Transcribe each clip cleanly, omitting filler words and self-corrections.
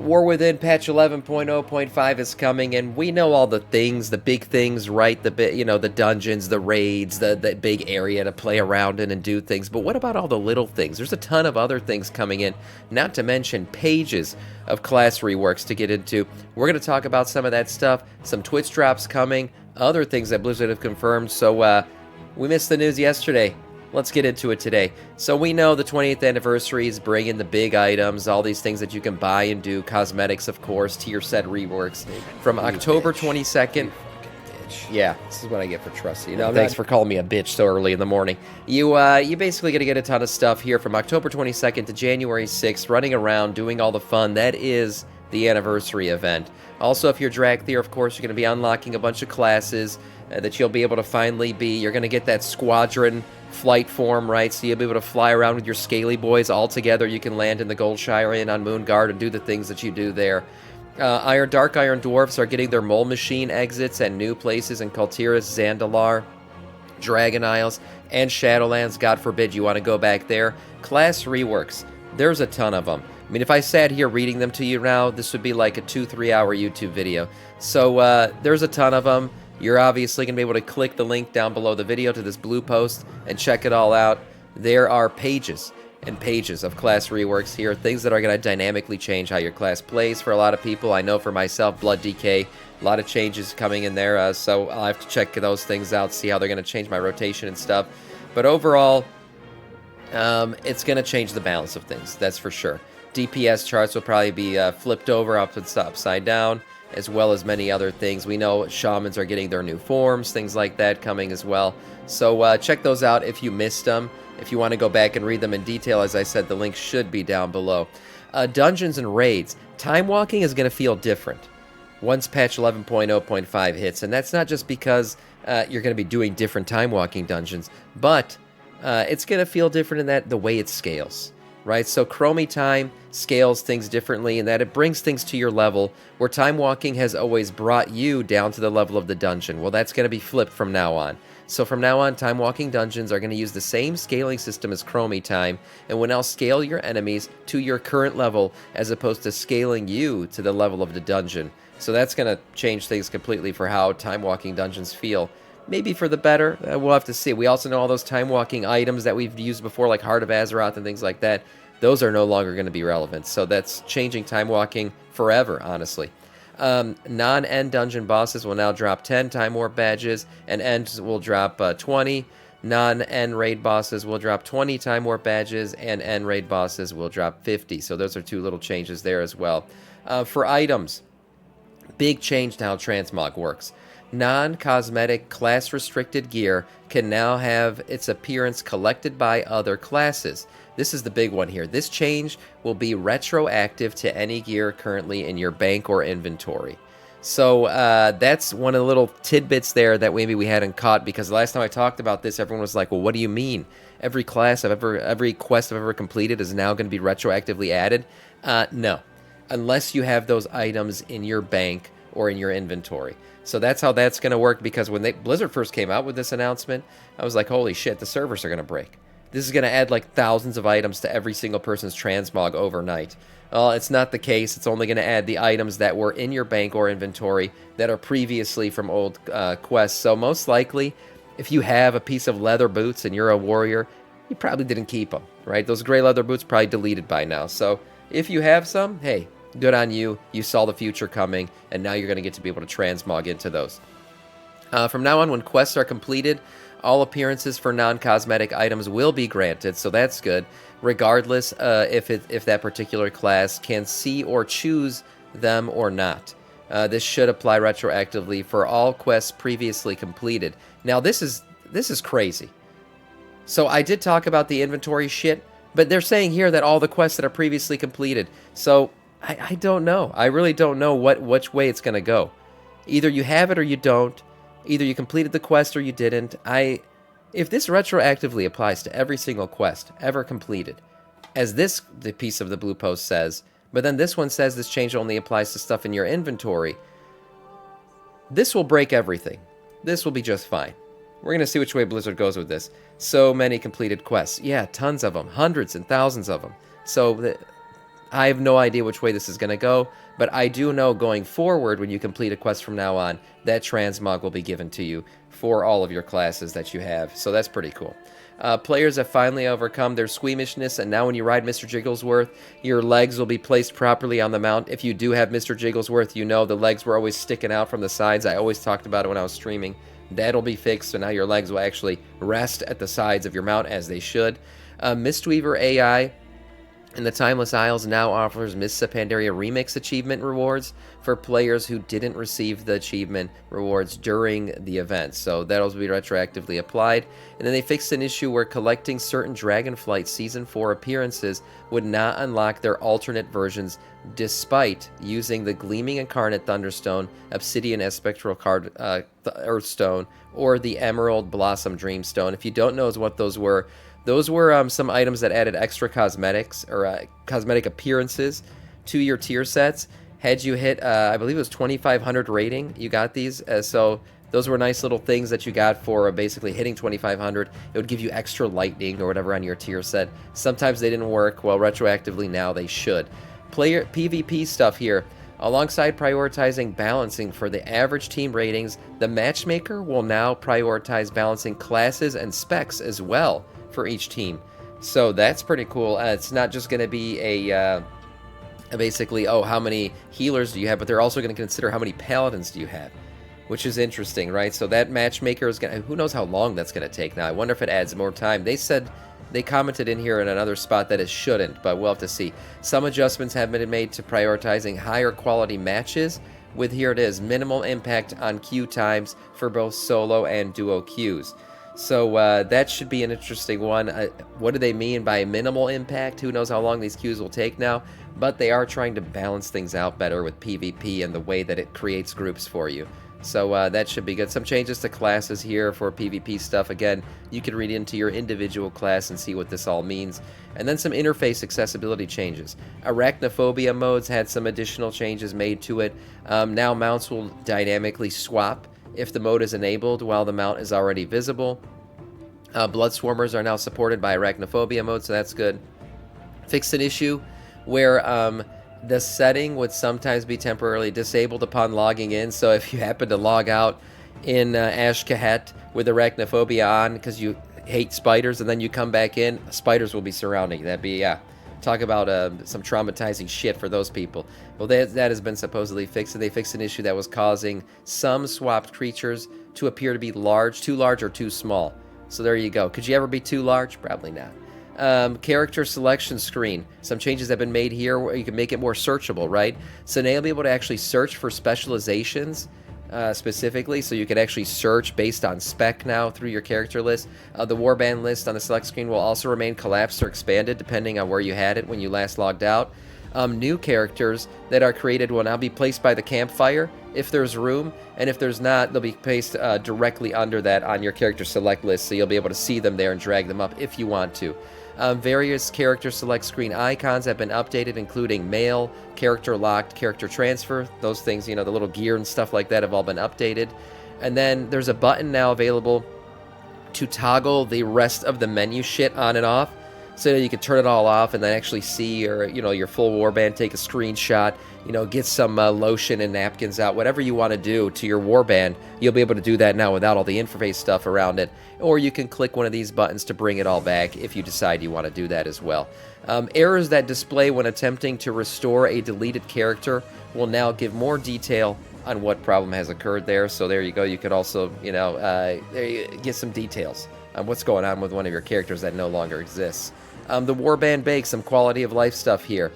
War Within patch 11.0.5 is coming, and we know all the things, the big things, right? The dungeons, the raids, the big area to play around in and do things. But what about all the little things? There's a ton of other things coming in, not to mention pages of class reworks to get into. We're going to talk about some of that stuff, some Twitch drops coming, other things that Blizzard have confirmed. So we missed the news yesterday. Let's get into it today. So we know the 20th anniversary is bringing the big items, all these things that you can buy and do, cosmetics, of course, tier set reworks from October 22nd. Yeah, this is what I get for trusting you. No, thanks for calling me a bitch so early in the morning. You basically going to get a ton of stuff here from October 22nd to January 6th, running around, doing all the fun. That is the anniversary event. Also, if you're Dragthier, of course, you're going to be unlocking a bunch of classes that you'll be able to finally be. You're going to get that squadron flight form, right? So you'll be able to fly around with your scaly boys all together. You can land in the Goldshire Inn on Moonguard and do the things that you do there. Dark Iron Dwarfs are getting their Mole Machine exits and new places in Kultiras, Zandalar, Dragon Isles, and Shadowlands. God forbid you want to go back there. Class reworks. There's a ton of them. I mean, if I sat here reading them to you now, this would be like a 2-3 hour YouTube video. So there's a ton of them. You're obviously going to be able to click the link down below the video to this blue post and check it all out. There are pages and pages of class reworks here, things that are going to dynamically change how your class plays for a lot of people. I know for myself, Blood DK, a lot of changes coming in there, so I'll have to check those things out, see how they're going to change my rotation and stuff. But overall, it's going to change the balance of things, that's for sure. DPS charts will probably be flipped over upside down, as well as many other things. We know shamans are getting their new forms, things like that coming as well. So check those out if you missed them. If you want to go back and read them in detail, as I said, the link should be down below. Dungeons and raids. Time walking is going to feel different once patch 11.0.5 hits, and that's not just because you're going to be doing different time walking dungeons, but it's going to feel different in that the way it scales. Right, so Chromie Time scales things differently in that it brings things to your level, where Time Walking has always brought you down to the level of the dungeon. Well, that's going to be flipped from now on. So from now on, Time Walking dungeons are going to use the same scaling system as Chromie Time, and will now scale your enemies to your current level, as opposed to scaling you to the level of the dungeon. So that's going to change things completely for how Time Walking dungeons feel. Maybe for the better, we'll have to see. We also know all those time-walking items that we've used before, like Heart of Azeroth and things like that. Those are no longer going to be relevant. So that's changing time-walking forever, honestly. Non-end dungeon bosses will now drop 10 Time Warp badges, and ends will drop 20. Non-end raid bosses will drop 20 Time Warp badges, and end raid bosses will drop 50. So those are two little changes there as well. For items, big change to how transmog works. Non-cosmetic class-restricted gear can now have its appearance collected by other classes. This is the big one here. This change will be retroactive to any gear currently in your bank or inventory. So that's one of the little tidbits there that maybe we hadn't caught, because the last time I talked about this, everyone was like, well, what do you mean? Every quest I've ever completed is now going to be retroactively added? No, unless you have those items in your bank or in your inventory. So that's how that's going to work, because when Blizzard first came out with this announcement, I was like, holy shit, the servers are going to break. This is going to add like thousands of items to every single person's transmog overnight. Well, it's not the case. It's only going to add the items that were in your bank or inventory that are previously from old quests. So most likely, if you have a piece of leather boots and you're a warrior, you probably didn't keep them, right? Those gray leather boots probably deleted by now. So if you have some, hey, good on you. You saw the future coming, and now you're going to get to be able to transmog into those. From now on, when quests are completed, all appearances for non-cosmetic items will be granted, so that's good, regardless if that particular class can see or choose them or not. This should apply retroactively for all quests previously completed. Now, this is crazy. So I did talk about the inventory shit, but they're saying here that all the quests that are previously completed. So I don't know. I really don't know which way it's going to go. Either you have it or you don't. Either you completed the quest or you didn't. If this retroactively applies to every single quest ever completed, as the piece of the blue post says, but then this one says this change only applies to stuff in your inventory, this will break everything. This will be just fine. We're going to see which way Blizzard goes with this. So many completed quests. Yeah, tons of them. Hundreds and thousands of them. So I have no idea which way this is going to go, but I do know going forward, when you complete a quest from now on, that transmog will be given to you for all of your classes that you have. So that's pretty cool. Players have finally overcome their squeamishness, and now when you ride Mr. Jigglesworth, your legs will be placed properly on the mount. If you do have Mr. Jigglesworth, you know the legs were always sticking out from the sides. I always talked about it when I was streaming. That'll be fixed, so now your legs will actually rest at the sides of your mount as they should. Mistweaver AI and the Timeless Isles now offers Mists of Pandaria Remix achievement rewards for players who didn't receive the achievement rewards during the event. So that'll be retroactively applied. And then they fixed an issue where collecting certain Dragonflight Season 4 appearances would not unlock their alternate versions despite using the Gleaming Incarnate Thunderstone, Obsidian Espectral Card Earthstone, or the Emerald Blossom Dreamstone. If you don't know what those were some items that added extra cosmetics or cosmetic appearances to your tier sets. Had you hit, I believe it was 2,500 rating, you got these. So those were nice little things that you got for basically hitting 2,500. It would give you extra lightning or whatever on your tier set. Sometimes they didn't work. Well, retroactively now they should. Player PvP stuff here. Alongside prioritizing balancing for the average team ratings, the matchmaker will now prioritize balancing classes and specs as well for each team. So that's pretty cool. It's not just going to be a basically, oh, how many healers do you have, but they're also going to consider how many paladins do you have, which is interesting, right? So that matchmaker is going to, who knows how long that's going to take now. I wonder if it adds more time. They commented in here in another spot that it shouldn't, but we'll have to see. Some adjustments have been made to prioritizing higher quality matches with, here it is, minimal impact on queue times for both solo and duo queues. So that should be an interesting one. What do they mean by minimal impact? Who knows how long these queues will take now? But they are trying to balance things out better with PvP and the way that it creates groups for you. So that should be good. Some changes to classes here for PvP stuff. Again, you can read into your individual class and see what this all means. And then some interface accessibility changes. Arachnophobia modes had some additional changes made to it. Now mounts will dynamically swap if the mode is enabled while the mount is already visible. Blood Swarmers are now supported by Arachnophobia mode, so that's good. Fixed an issue where the setting would sometimes be temporarily disabled upon logging in. So if you happen to log out in Ashkahet with Arachnophobia on because you hate spiders and then you come back in, spiders will be surrounding you. That'd be, yeah. Talk about some traumatizing shit for those people. Well, that has been supposedly fixed. And they fixed an issue that was causing some swapped creatures to appear to be large, too large, or too small. So there you go. Could you ever be too large? Probably not. Character selection screen. Some changes have been made here where you can make it more searchable, right? So now you'll be able to actually search for specializations specifically, so you can actually search based on spec now through your character list. The warband list on the select screen will also remain collapsed or expanded depending on where you had it when you last logged out. New characters that are created will now be placed by the campfire if there's room, and if there's not, they'll be placed directly under that on your character select list, so you'll be able to see them there and drag them up if you want to. Various character select screen icons have been updated, including mail, character locked, character transfer. Those things, you know, the little gear and stuff like that have all been updated. And then there's a button now available to toggle the rest of the menu shit on and off, so that you can turn it all off and then actually see your full warband, take a screenshot, get some lotion and napkins out, whatever you want to do to your warband. You'll be able to do that now without all the interface stuff around it. Or you can click one of these buttons to bring it all back if you decide you want to do that as well. Errors that display when attempting to restore a deleted character will now give more detail on what problem has occurred there. So there you go. You could also, get some details on what's going on with one of your characters that no longer exists. The Warband Bake, some quality of life stuff here.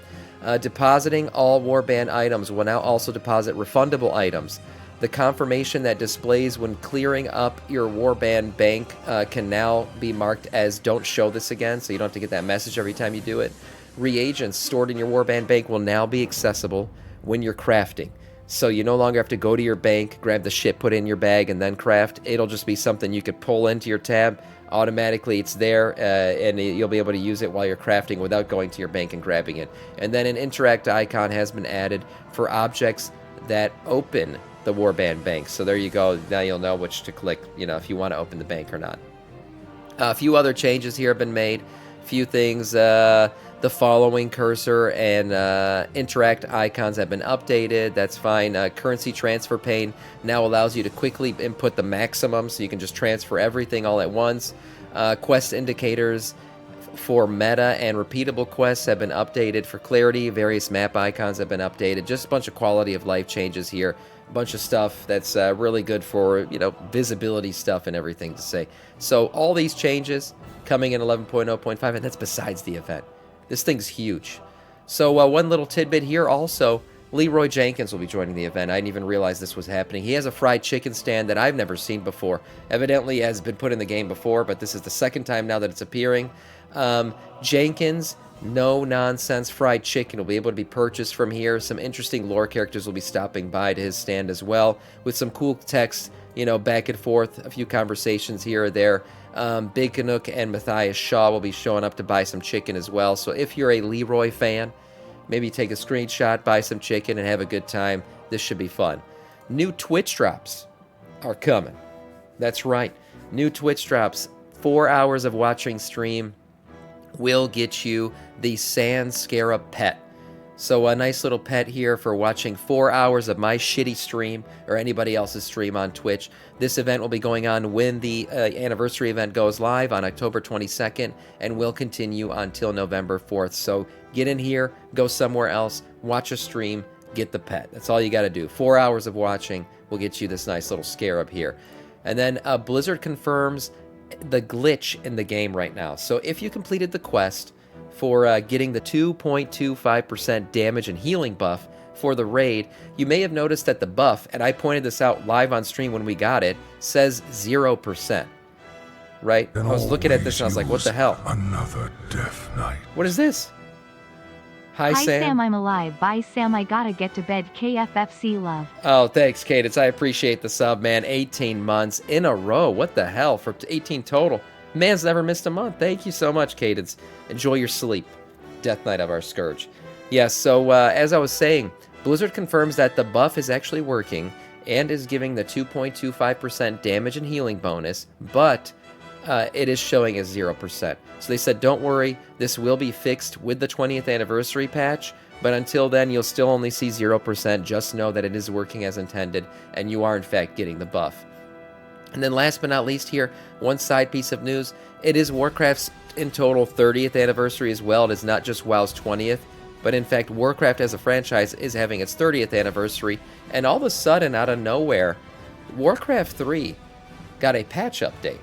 Depositing all Warband items will now also deposit refundable items. The confirmation that displays when clearing up your Warband bank can now be marked as don't show this again, so you don't have to get that message every time you do it. Reagents stored in your Warband bank will now be accessible when you're crafting. So you no longer have to go to your bank, grab the shit, put it in your bag, and then craft. It'll just be something you could pull into your tab. Automatically it's there, and you'll be able to use it while you're crafting without going to your bank and grabbing it. And then an interact icon has been added for objects that open the Warband bank. So there you go. Now you'll know which to click, if you want to open the bank or not. A few other changes here have been made. A few things. The The following cursor and interact icons have been updated. That's fine. Currency transfer pane now allows you to quickly input the maximum, so you can just transfer everything all at once. Quest indicators for meta and repeatable quests have been updated for clarity. Various map icons have been updated. Just a bunch of quality of life changes here. A bunch of stuff that's really good for, visibility stuff and everything to say. So all these changes coming in 11.0.5, and that's besides the event. This thing's huge. So one little tidbit here also, Leroy Jenkins will be joining the event. I didn't even realize this was happening. He has a fried chicken stand that I've never seen before. Evidently has been put in the game before, but this is the second time now that it's appearing. Jenkins, no nonsense fried chicken will be able to be purchased from here. Some interesting lore characters will be stopping by to his stand as well, with some cool text, back and forth, a few conversations here or there. Big Canuck and Matthias Shaw will be showing up to buy some chicken as well. So if you're a Leroy fan, maybe take a screenshot, buy some chicken, and have a good time. This should be fun. New Twitch drops are coming. That's right. New Twitch drops. 4 hours of watching stream will get you the Sand Scarab pet. So a nice little pet here for watching 4 hours of my shitty stream or anybody else's stream on Twitch. This event will be going on when the anniversary event goes live on October 22nd and will continue until November 4th. So get in here, go somewhere else, watch a stream, get the pet. That's all you got to do. 4 hours of watching will get you this nice little scarab here. And then Blizzard confirms the glitch in the game right now. So if you completed the quest for getting the 2.25% damage and healing buff for the raid, you may have noticed that the buff, and I pointed this out live on stream when we got it, says 0%. Right? I was looking at this and I was like, what the hell? Another death night. What is this? Hi, Sam. Sam, I'm alive. Bye, Sam, I gotta get to bed. KFFC love. Oh, thanks, Cadence. I appreciate the sub, man. 18 months in a row. What the hell? For 18 total. Man's never missed a month. Thank you so much, Cadence. Enjoy your sleep. Death Knight of our Scourge. Yes, so as I was saying, Blizzard confirms that the buff is actually working and is giving the 2.25% damage and healing bonus, but it is showing as 0%. So they said, don't worry, this will be fixed with the 20th anniversary patch, but until then, you'll still only see 0%. Just know that it is working as intended, and you are, in fact, getting the buff. And then last but not least here, one side piece of news. It is Warcraft's, in total, 30th anniversary as well. It is not just WoW's 20th, but in fact, Warcraft as a franchise is having its 30th anniversary, and all of a sudden, out of nowhere, Warcraft 3 got a patch update.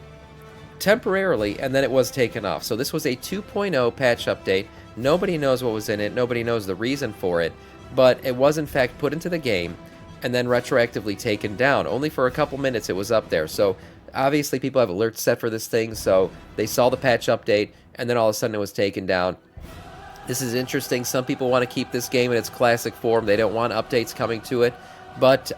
Temporarily, and then it was taken off. So this was a 2.0 patch update. Nobody knows what was in it. Nobody knows the reason for it, but it was in fact put into the game and then retroactively taken down. Only for a couple minutes it was up there. So obviously people have alerts set for this thing, so they saw the patch update and then all of a sudden it was taken down. This is interesting. Some people want to keep this game in its classic form. They don't want updates coming to it. But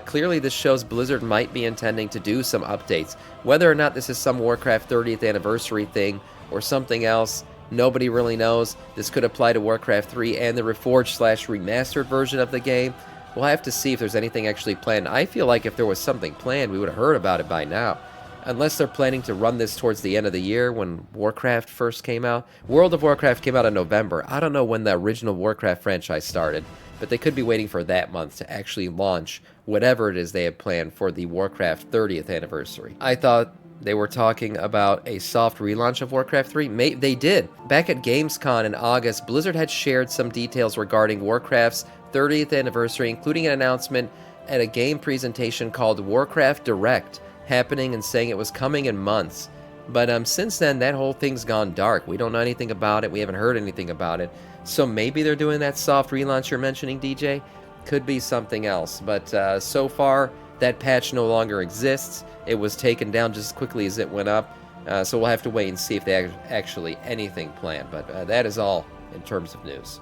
clearly this shows Blizzard might be intending to do some updates. Whether or not this is some Warcraft 30th anniversary thing or something else, nobody really knows. This could apply to Warcraft 3 and the reforged/remastered version of the game. We'll have to see if there's anything actually planned. I feel like if there was something planned, we would have heard about it by now. Unless they're planning to run this towards the end of the year when Warcraft first came out. World of Warcraft came out in November. I don't know when the original Warcraft franchise started, but they could be waiting for that month to actually launch whatever it is they have planned for the Warcraft 30th anniversary. I thought they were talking about a soft relaunch of Warcraft 3. They did. Back at Gamescom in August, Blizzard had shared some details regarding Warcraft's 30th anniversary, including an announcement at a game presentation called Warcraft Direct, happening and saying it was coming in months. But since then, that whole thing's gone dark. We don't know anything about it. We haven't heard anything about it. So maybe they're doing that soft relaunch you're mentioning, DJ. Could be something else. But so far, that patch no longer exists. It was taken down just as quickly as it went up. So we'll have to wait and see if they actually anything planned. But that is all in terms of news.